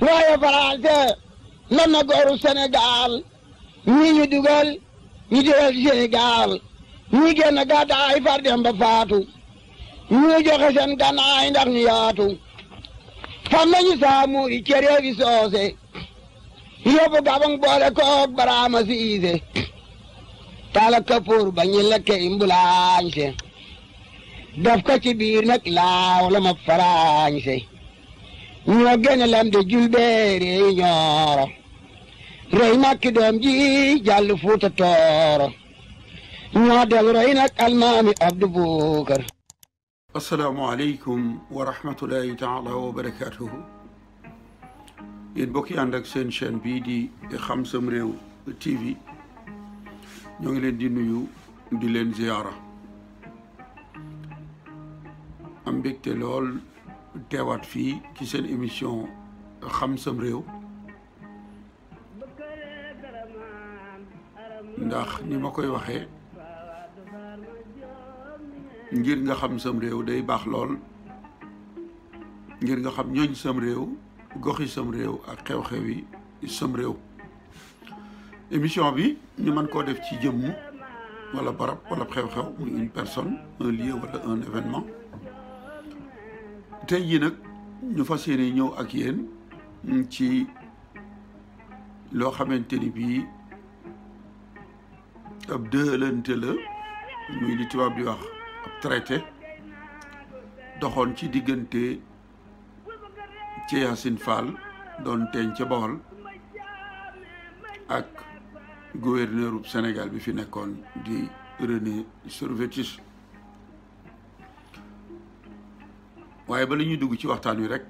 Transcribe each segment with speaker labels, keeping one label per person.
Speaker 1: waaye Faranse man na gooru Sénégal ñii ñu dugal ñu dugal Sénégal ñii génn gàddaay far dem ba faatu ñu joxe seen gànnaay ndax ñu yaatu fam nañu saamu i cere fi soose yóbbu Gabang boole koog Baraama Siise tala kapoor ba ñu lekke imbulaañse daf ko ci biir nag laaw la ma faraañse ñoo gene lam de julbeere yi ñooro rey makki doom ji jàll Fuuta Tooro ñoo del roy nag almaami Abdu Bukar.
Speaker 2: assalaamu aleykum wa rahmatullahi taala wa barakatuhu. yéen bokki ànd ak seen chaîne bii di Xam Sam Réew TV ñoo ngi leen di nuyu di leen ziyaara am mbégte lool teewaat fii ci seen émission Xam Sam Réew ndax ni ma koy waxee ngir nga xam sam réew day baax lool ngir nga xam ñooñ sam réew goxi sam réew ak xew-xew yi sam réew. émission bi ñu mën koo def ci jëmm wala barab wala xew-xew muy une personne un lieu wala un événement. tey jii nag ñu fas yéene ñëw ak yéen ci loo xamante ni bii ab dëlante la muy li tubaab di wax ab traité doxoon ci diggante ci Yacine Fall doon teeñ ca Bawol ak gouverneur bu Sénégal bi fi nekkoon di René Servetis. waaye ba la ñuy dugg ci waxtaan wi rek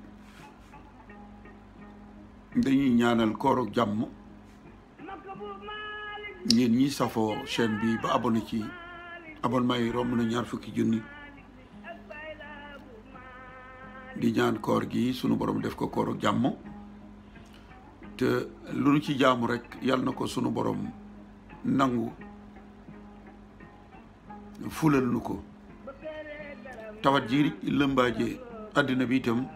Speaker 2: dañuy ñaanal kooru jàmm ñeen ñi safoo chaîne bi ba abonné ci abonnement yi romb na 20 000 junni di ñaan koor gi sunu borom def ko kooru jàmm te lu nu ci jaamu rek yàlla na ko sunu borom nangu fulal nu ko. tawat ji lëmbaaje àddina bi itam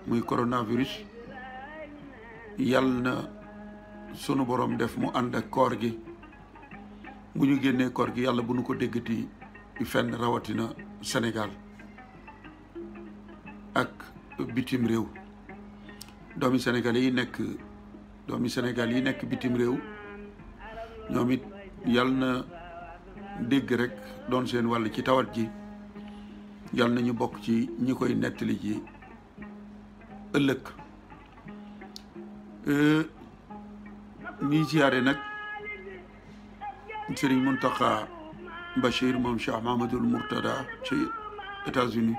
Speaker 2: muy coronavirus yàlla na sunu borom def mu ànd ak koor gi bu ñu génnee koor gi yàlla bu nu ko déggati fenn rawatina Sénégal ak bitim réew. doomi Sénégal yi nekk bitim réew ñoom it yàlla na dégg rek doon seen wàll ci tawat ji yàlla nañu bokk ci ñi koy nettali ji ëllëg. ñuy ziyaare nag Serigne Mountakha Bachir moom Cheikh Mahamadul Mourtada ci États-Unis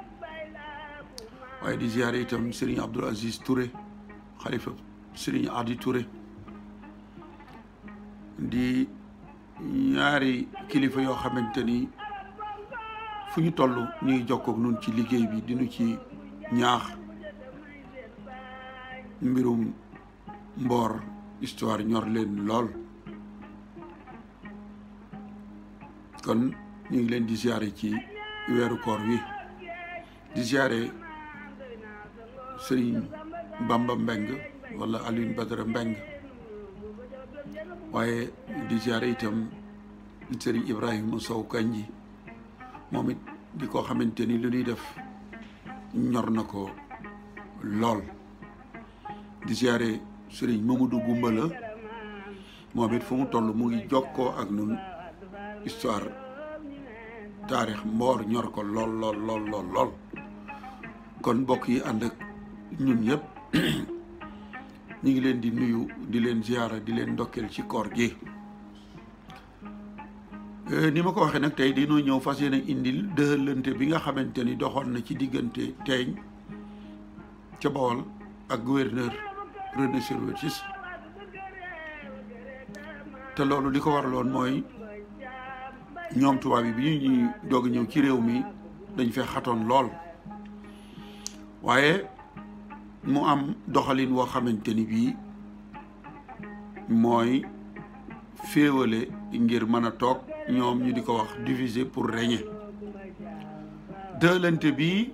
Speaker 2: waaye di ziyaare itam Serigne Abdoul Aziz Touré xalifa Serigne Adi Touré di ñaari kilifa yoo xamante ni fu ñu toll ñuy jokkoog nun ci liggéey bi dinu ci ñaax mbirum mboor histoire ñor leen lool. kon ñu ngi leen di ziare ci weeru koor wi di ziare Serigne Bamba Mbeng wala Alioune Badara Mbeng waaye di ziare itam Serigne Ibrahima Sow Kanji moom it di ko xamante ni lu ñuy def ñor na ko lool. di ziare Serigne Mamadou Gumbala moom it fu mu toll mu ngi jokkoo ak nun histoire taarix mboor ñor ko lool. kon mbokk yi ànd ak ñun ñëpp ñu ngi leen di nuyu di leen ziara di leen ndokkeel ci koor gi. ni ma ko waxee nag tey dinoo ñëw fas yéene indil dëlante bi nga xamante ni doxoon na ci diggante teeñ ca Bawol ak gouverneur René Servetis te loolu li ko waraloon mooy ñoom tubaab yi bi ñuy doog ñëw ci réew mi dañ fee xatoon lool waaye mu am doxalin woo xamante ni bii mooy féewale ngir mën a toog ñoom ñu di ko wax diviser pour régner. dëlante bi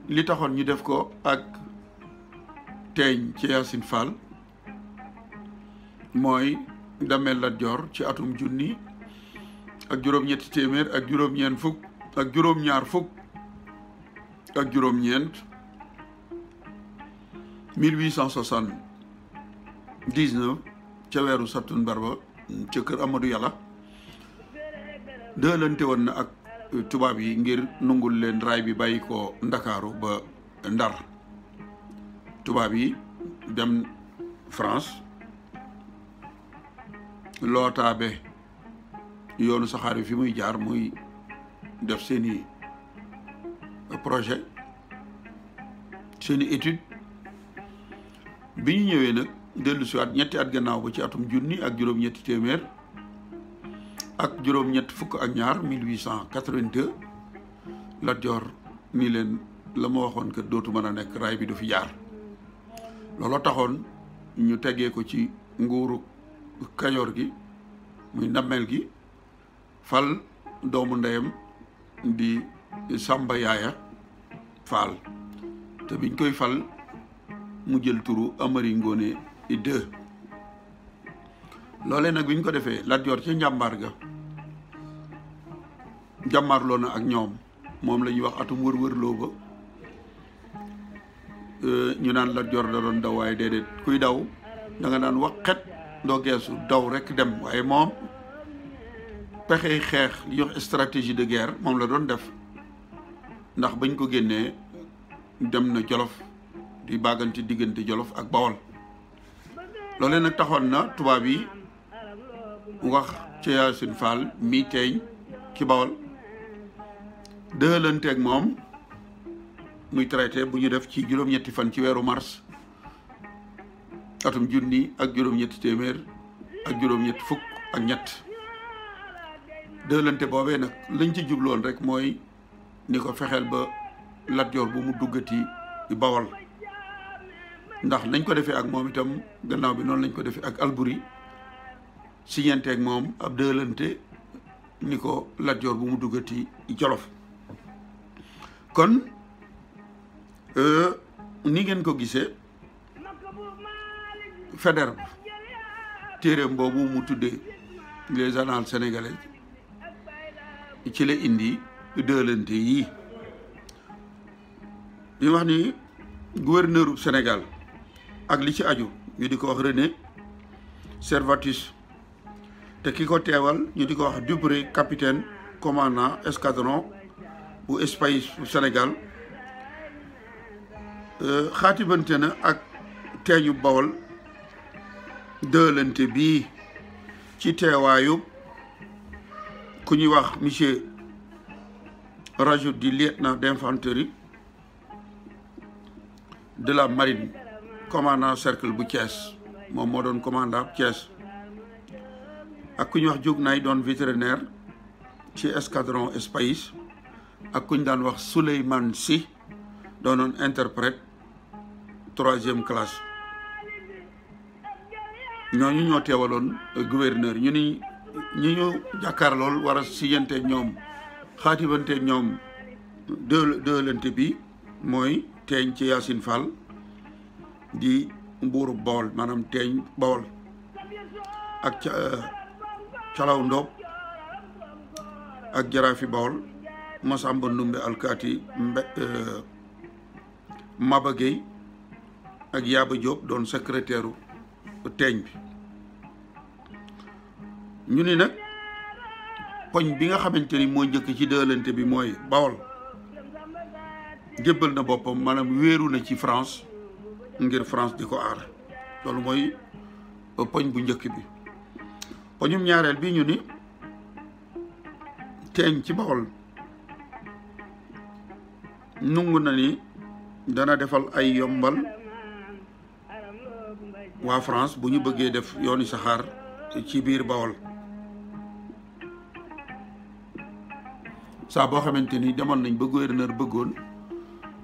Speaker 2: li taxoon ñu def ko ak teeñ ci Yacine Fall mooy Damel Lat Joor ci atum junni ak juróom-ñetti téeméer ak juróom-ñeent fukk ak juróom-ñaar fukk ak juróom-ñeent 1879 ca weeru sattumbar ba ca kër Amadou Yàlla dëlante woon na ak tubaab yi ngir nungul leen raay bi bàyyi ko Ndakaaru ba Ndar tubaab yi dem France lootaabe yoonu saxaar yi fi muy jaar muy def seeni projet seeni étude bi ñu ñëwee nag dellu si waat ñetti at gannaaw ba ci atum junni ak juróom-ñetti téeméer ak juróom-ñett fukk ak ñaar 1882 Lat Joor ni leen la ma waxoon que dootu mën a nekk raay bi du fi jaar looloo taxoon ñu tegee ko ci nguuru Kajoor gi muy Ndamel gi fal doomu ndeyam di Samba Yaaya Faal te biñ koy fal mu jël turu Amari Ngoone II loolee nag biñ ko defee Lat Joor ci njàmbaar ga jàmmaarloo na ak ñoom moom la ñuy wax atum wër-wërloo ba ñu naan Lat Joor da doon daw waaye déedéet kuy daw da nga naan waqet doo geesu daw rek dem waaye moom pexey xeex li ñuy wax stratégie de guerre moom la doon def ndax bañ ko génnee dem na Jolof di bàggante diggante Jolof ak Bawol loolee nag taxoon na tubaab yi wax ci Yacine Fall mi teeñ ci Bawol dëlanteeg moom muy traité bu ñu def ci juróom-ñetti fan ci weeru mars atum junni ak juróom-ñetti téeméer ak juróom-ñetti fukk ak ñett dëlante boobee nag lañ ci jubloon rek mooy ni ko fexeel ba Lat Joor bu mu duggati Bawol ndax nañ ko defee ak moom itam gannaaw bi noonu lañ ko defee ak Alburi siñenteeg moom ab dëlante ni ko Lat Joor bu mu duggati Jolof kon ni ngeen ko gisee Faidherbe téereem boobu mu tuddee les annales sénégalais ci la indi dëlante yii di wax ni gouverneur u Sénégal ak li ci aju ñu di ko wax René Servatus te ki ko teewal ñu di ko wax Dubré capitaine commandant escadron bu Espace bu Sénégal xaatibante na ak teeñu Bawol dëlante bii ci teewaayu ku ñuy wax monsieur Rajout di lieutenant d'infanterie de la marine commandant cercle bu Thiès moom moo doon commandant Thiès ak ku ñuy wax Jugnaay doon vétérinaire ci escadron Espace ak ku ñu daan wax Souleymane Sy doonoon interprète 3e classe ñooñu ñoo teewaloon gouverneur ñu ni ñi ñu jàkkaar lool war a siyanteeg ñoom xaatibanteeg ñoom dëlante bi mooy teeñ ci Yacine Fall di mbuuru Bawol maanaam teeñ Bawol ak calaw Ndoob ak jaraafi Bawol Masamba Ndumbe alkaati Maba Gueye ak Yaba Diop doon secrétaire teeñ bi ñu ni nag poñ bi nga xamante ni moo njëkk ci dëlante bi mooy Bawol jébbal na boppam maanaam wéeru na ci France ngir France di ko aar loolu mooy poñ bu njëkk bi poñum ñaareel bi ñu ni teeñ ci Bawol nungu na ni dana defal ay yombal waa France bu ñu bëggee def yooni saxaar ci biir Bawol saa boo xamante ni demoon nañ ba gouverneur bëggoon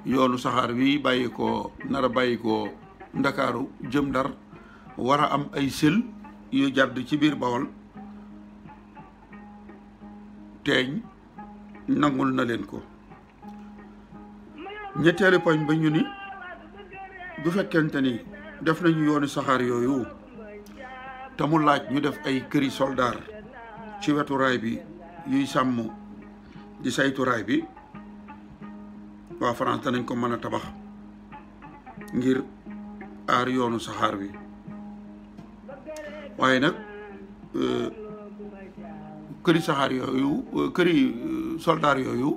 Speaker 2: yoonu saxaar wi bàyyi ko nar a bàyyi ko Ndakaaru jëm Ndar war a am ay sël yu jàdd ci biir Bawol teeñ nangul na leen ko ñetteelu poñ ba ñu ni bu fekkente ni def nañu yoonu saxaar yooyu te mu laaj ñu def ay këri soldaar ci wetu raay bi yuy sàmm di saytu raay bi waa France danañ ko mën a tabax ngir aar yoonu saxaar bi waaye nag këri saxaar yooyu këri soldaar yooyu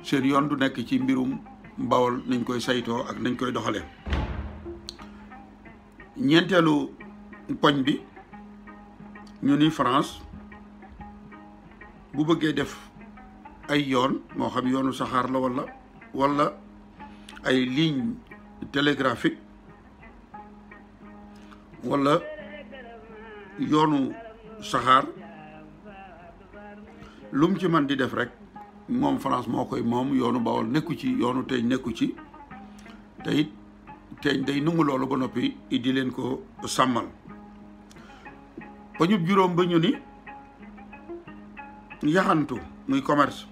Speaker 2: seen yoon du nekk ci mbirum Bawol nañ koy saytoo ak nañ koy doxale ñeenteelu poñ bi ñu ni France bu bëggee def ay yoon moo xam yoonu saxaar la wala ay ligne télégraphique wala yoonu saxaar lu mu ci man di def rek moom France moo koy moom yoonu Bawol nekku ci yoonu Teeñ nekku ci te it Teeñ day nungu loolu ba noppi di leen ko sàmmal ba ñu juróom ba ñu ni yaxantu muy commerce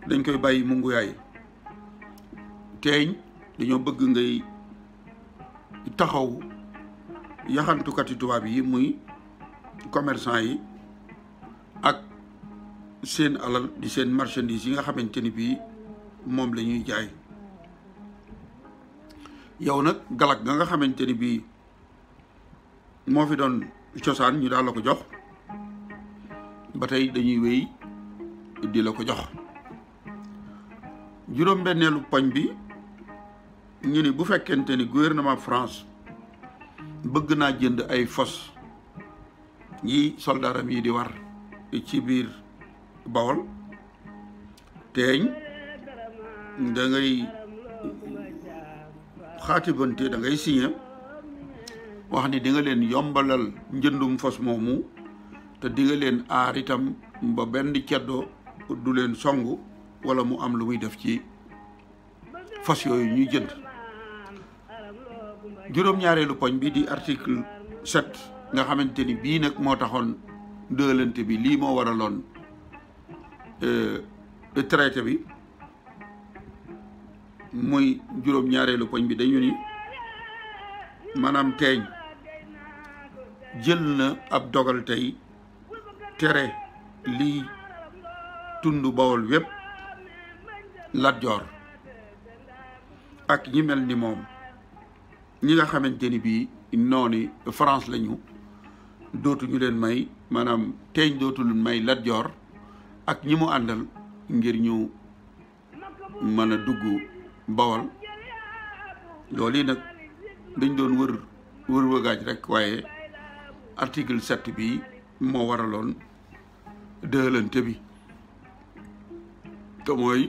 Speaker 2: dañ koy bàyyi mu nguyaay Teeñ dañoo bëgg ngay taxaw yaxantukati tubaab yi muy commerçant yi ak seen alal di seen marchandise yi nga xamante ni bii moom la ñuy jaay yow nag galak ga nga xamante ni bii moo fi doon cosaan ñu daal la ko jox ba tey dañuy wéy di la ko jox juróom-benneelu poñ bi ñu ni bu fekkente ni gouvernement France bëgg naa jënd ay fos yi soldaaram yi di war ci biir Bawol Teeñ da ngay xaatibante da ngay signé wax ni di nga leen yombalal njëndum fos moomu te di nga leen aar itam ba benn ceddo du leen songu wala mu am lu muy def ci fos yooyu ñuy jënd juróom-ñaareelu poñ bi di article 7 nga xamante ni bii nag moo taxoon dëlante bi lii moo waraloon traité bi muy juróom-ñaareelu poñ bi dañu ni maanaam Teeñ jël na ab dogal tey tere lii tund Bawol wépp Lat Joor ak ñi mel ni moom ñi nga xamante ni bii noonu France lañu dootuñu leen may maanaam Teeñ dootul may Lat Joor ak ñi mu àndal ngir ñu mën a dugg Bawol loolu yi nag dañ doon wër wëgaaj rek waaye article 7 bi moo waraloon dëlante bi te mooy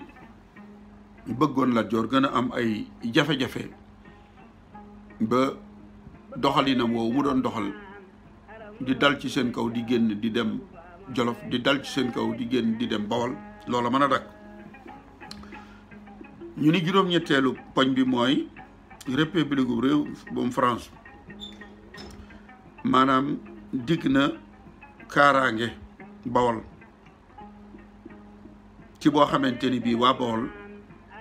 Speaker 2: bëggoon Lat Joor gën a am ay jafe-jafe ba doxalinam woowu mu doon doxal di dal ci seen kaw di génn di dem Jolof di dal ci seen kaw di génn di dem Bawol loola mën a dakk ñu ni juróom-ñetteelu poñ bi mooy république bu réew boom France maanaam digg na kaaraange Bawol ci boo xamante ni bii waa Bawol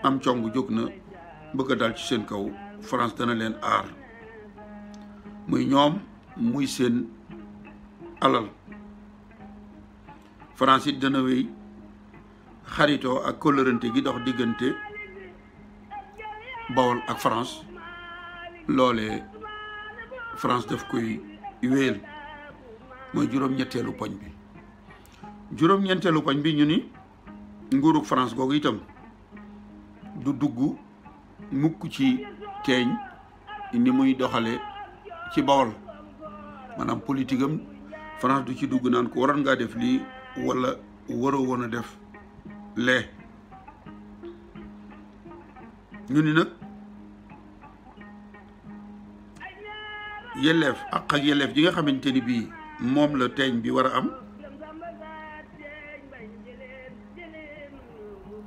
Speaker 2: am cong jóg na bëgg a dal ci seen kaw France dana leen aar muy ñoom muy seen alal France it dana wéy xaritoo ak kóllërante gi dox diggante Bawol ak France loolee France daf koy wéel mooy juróom-ñetteelu poñ bi juróom-ñeenteelu poñ bi ñu ni nguurug France googu itam du dugg mukk ci Teeñ ni muy doxale ci Bawol maanaam politique am France du ci dugg naan ko waroon ngaa def lii wala waroo woon a def lee ñu ni nag yelleef ak yelleef ji nga xamante ni bii moom la Teeñ bi war a am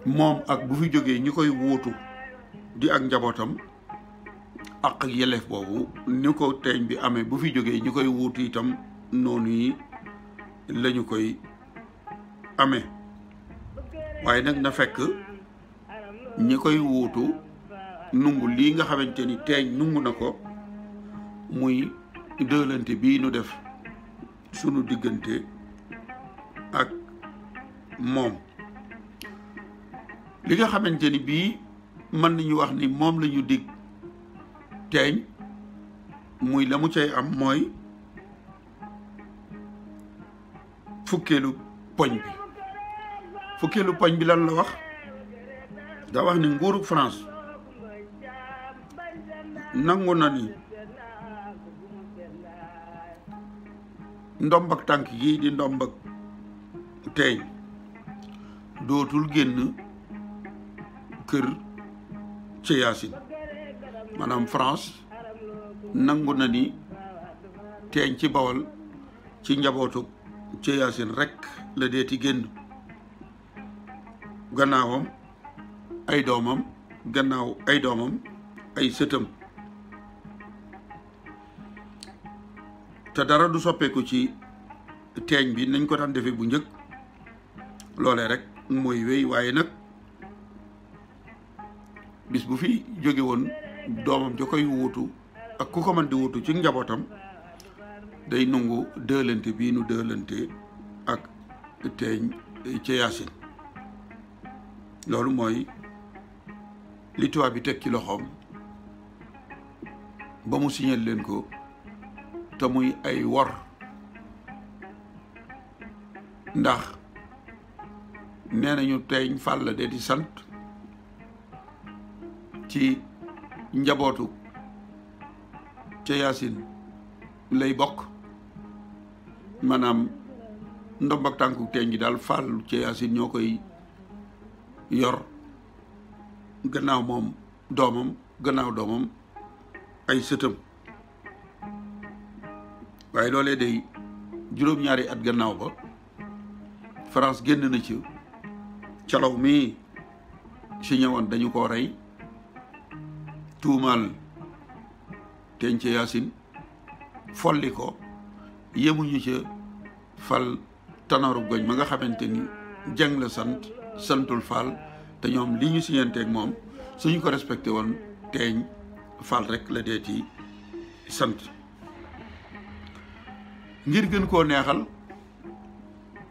Speaker 2: moom ak bu fi jógee ñi koy wuutu di ak njabootam ak yelleef boobu ni ko Teeñ bi amee bu fi jógee ñi koy wuutu itam noonu yi lañu koy amee waaye nag na fekk ñi koy wuutu nungu lii nga xamante ni teeñ nungu na ko muy dëlante bii nu def sunu diggante ak moom. li nga xamante ni bii mën nañu wax ni moom la ñu dig teeñ muy la mu cay am mooy fukkeelu poñ bi lan la wax da wax ni nguurug France nangu na ni ndomb ak tànk yi di ndomb ak teeñ dootul génn kër ca Yaasin maanaam France nangu na ni teeñ ci Bawol ci njabootu ca Yaasin rekk la deeti génn, gannaawam ay doomam gannaaw ay doomam ay sëtam, te dara du soppeeku ci teeñ bi nañ ko daan defee bu njëkk loolee rek mooy wéy. waaye nag bis bu fi jóge woon doomam ja koy wuutu ak ku ko mën di wuutu ci njabootam day nangu dëlante bii nu dëlante ak teeñ ca Yaasin. loolu mooy li tubaab bi teg ci loxoom ba mu signal leen ko te muy ay wor, ndax nee nañu teeñ Fall la de di sant ci njabootu ca Yaasin lay bokk, maanaam ndomb ak tànku teeñ gi daal Fall ca Yaasin ñoo koy yor, gannaaw moom doomam gannaaw doomam ay sëtam. waaye loolee day juróom-ñaari at gannaaw ba France génn na ci calaw mi si ñëwoon dañu ko rey, tuumaal teeñ ca Yaasin folli ko, yemuñu ca fal Tanooru Goñ ma nga xamante ni Jeng la santul Fall, te ñoom li ñu siñanteeg moom suñu ko respecté woon teeñ Fall rek la deeti sant. ngir gën koo neexal,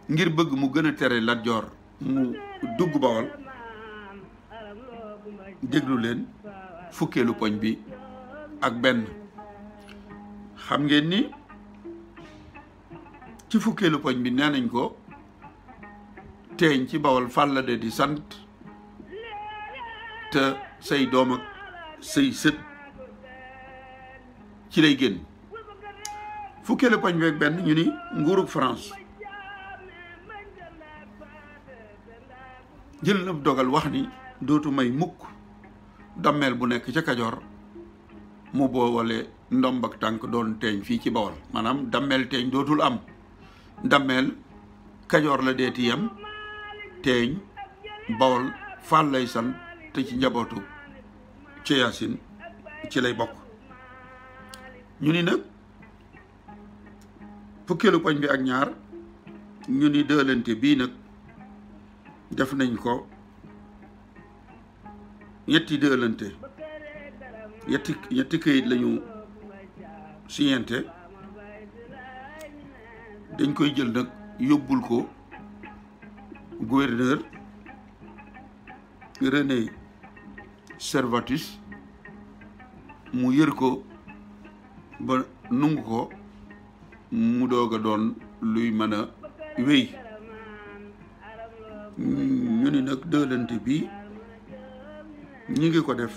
Speaker 2: ngir bëgg mu gën a tere Lat Joor mu dugg Bawol, déglu leen fukkeelu poñ bi ak benn. xam ngeen ni ci fukkeelu poñ bi nee nañ ko teeñ ci Bawol Fall la de di sant, te say doom ak say sët ci lay génn. fukkeelu poñ bi ak benn ñu ni nguurug France jël na dogal wax ni dootu may mukk dammeel bu nekk ca Kajoor mu boole ndomb ak tànk doon teeñ fii ci Bawol, maanaam dammeel teeñ dootul am. dammeel Kajoor la deeti yem, teeñ Bawol Fall lay sant, te ci njabootu ca Yaasin ci lay bokk. ñu ni nag fukkeelu poñ bi ak ñaar ñu ni dëlante bii nag def nañ ko ñetti dëlante, ñetti këyit lañu signante, dañ koy jël nag yóbbul ko gouverneur René Servatus mu yër ko ba nungu ko mu doog a doon luy mën a wéy. ñu ni nag dëlante bi ñi ngi ko def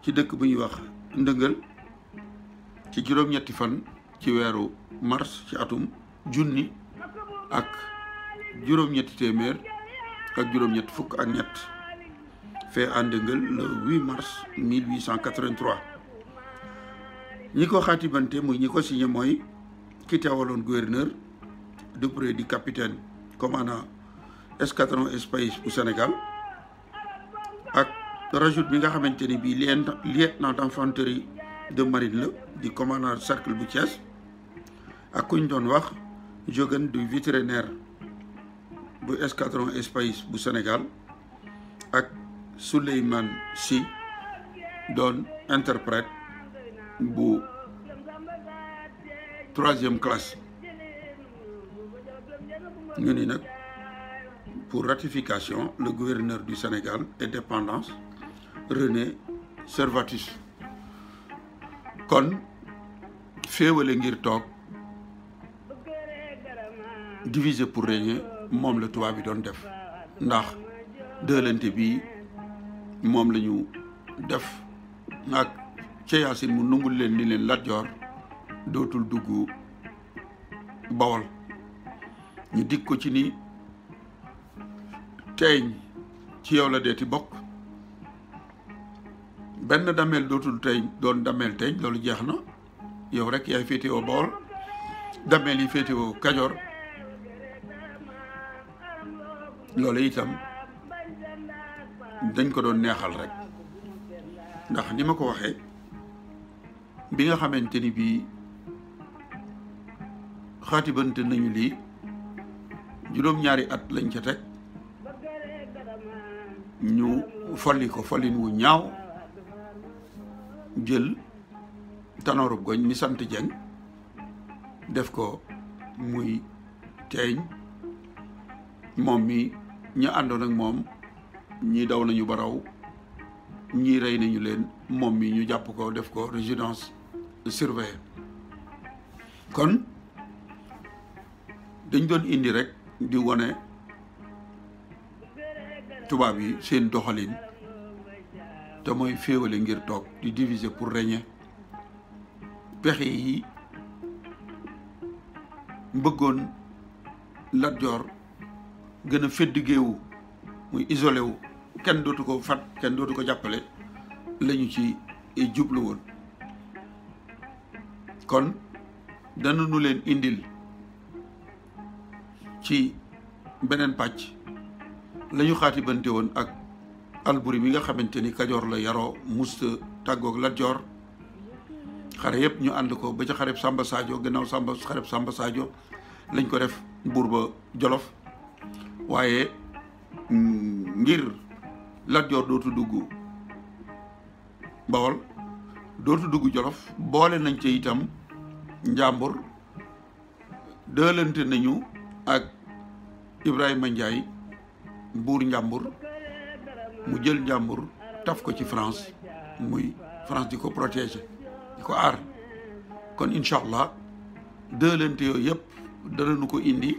Speaker 2: ci dëkk bu ñuy wax Ndëngal ci juróom-ñetti fan ci weeru mars ci atum junni ak juróom-ñetti téeméer ak juróom-ñetti fukk ak ñett fee à Ndëngal le 8 mars 1883. ñi ko xaatibante muy ñi ko signé mooy ki teewaloon gouverneur auprès du capitaine commandant escadron espace bu Sénégal, ak rajout bi nga xamante ni bii lieutenant d'infanterie de marine la di commandant cercle bu Thiès, ak kuñ doon wax Jogan du vétérinaire bu escadron espace bu Sénégal, ak Souleymane Sy doon interprète bu 3e classe ñu ni nag pour ratification le gouverneur du Sénégal et dépendance René Servatus kon féewale ngir toog diviser pour régner moom la tubaab bi doon def ndax dëlante bi moom la ñu def ak ca Yaasin mu nungul leen ni leen Lat Joor dootul dugg Bawol ñu dig ko ci ni teeñ ci yow la deeti bokk benn dameel dootul teeñ doon dameel teeñ loolu jeex na yow rek yaay féetewoo Bawol dameel yi féetewoo Kajoor loolu itam dañ ko doon neexal rek ndax ni ma ko waxee bi nga xamante ni bii xaatibante nañu lii juróom-ñaari at lañ ca teg ñu folli ko follin wu ñaaw jël Tanoorub Goñ mi sant Jeng def ko muy teeñ moom mi ñu àndoon ak moom ñii daw nañu ba raw ñii rey nañu leen moom mi ñu jàpp ko def ko résidence surveillée kon dañ doon indi rek di wone tubaab yi seen doxalin te mooy féewale ngir toog di diviser pour régner pexe yi bëggoon Lat Joor gën a feddigéewu muy isolé wu kenn dootu ko fat kenn dootu ko jàppale lañu ci jublu woon kon dana nu leen indil ci beneen pàcc la ñu xaatibante woon ak Alburi mi nga xamante ni Kajoor la yaroo musta tàggoog Lat Joor xare yëpp ñu ànd ko ba ca xareb Samba Sadio gannaaw xareb Samba Sadio lañ ko def buur ba Jolof waaye ngir Lat Joor dootu dugg Bawol dootu dugg Jolof boole nañ ca itam Njàmbur dëlante nañu ak Ibrahima Ndiaye buur Njàmbur mu jël Njàmbur taf ko ci France muy France di ko protéger di ko aar kon incha allah dëlante yooyu yëpp danañu ko indi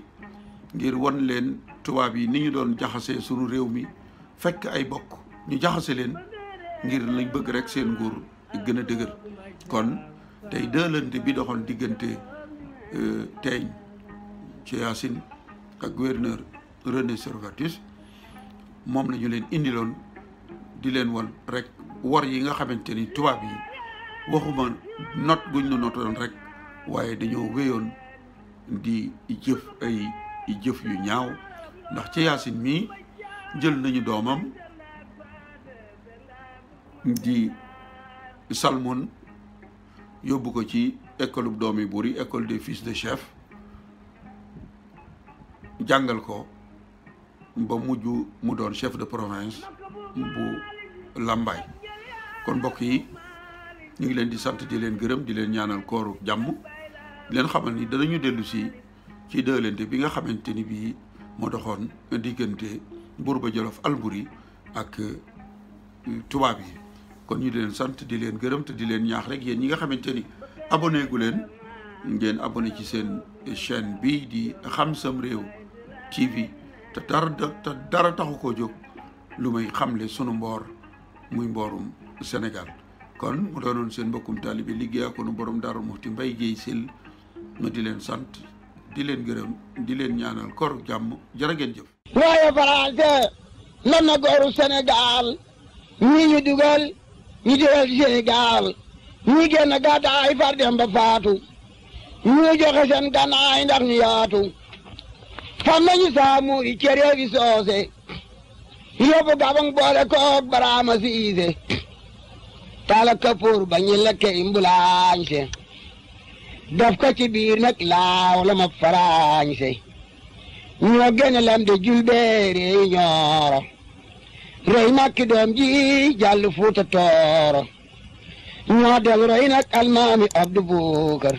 Speaker 2: ngir won leen tubaab yi ni ñu doon jaxasee sunu réew mi fekk ay bokk ñu jaxase leen ngir lañ bëgg rek seen nguur gën a dëgër kon tey dëlante bi doxoon diggante teeñ ci Yaasin ak gouverneur René Servatus moom la ñu leen indiloon di leen won rek war yi nga xamante ni tubaab yi waxuma not guñ nu notoon rek waaye dañoo wéyoon di jëf ay jëf yu ñaaw ndax ci Yaasin mii jël nañu doomam di Salmon yóbbu ko ci école bu doomi buur yi école des fils de chef jàngal ko ba mujj mu doon chef de province bu Lambaye kon mbokk yi ñu ngi leen di sant di leen gërëm di leen ñaanal kooru jàmm di leen xamal ni danañu dellu si ci dëlante bi nga xamante ni bii moo doxoon diggante buur ba Jolof Alburi ak tubaab yi kon ñu di leen sant di leen gërëm te di leen ñaax rek yéen ñi nga xamante ni abonné gu leen ngeen abonné ci seen chaîne bii di Xam Sam Réew TV te dara taxu koo jóg lu may xamle sunu mboor muy mboorum Sénégal kon mu doonoon seen mbokkum taalibe liggéey ak nu borom Daaru Muxti Mbay Géey Sil ma di leen sant di leen gërëm di leen ñaanal koor jàmm jërë ngeen jëf.
Speaker 1: waaye Faranse nan na gooru Sénégal ñi ñu dugal ñu dugal Sénégal ñi génn gàddaay far dem ba faatu ñu joxe seen gànnaay ndax ñu yaatu fam nañu Samori ci réewi soose yóbbu Gabang boole koog Baraama Siise tala kapoor ba ñu lekke imbulaañse daf ko ci biir nag laaw la ma faraañse ñoo gën a lam de julbeere ñooro roy makki doom ji jàll Fuuta Tooro ñoo del roy nag almaami Abdu Bukar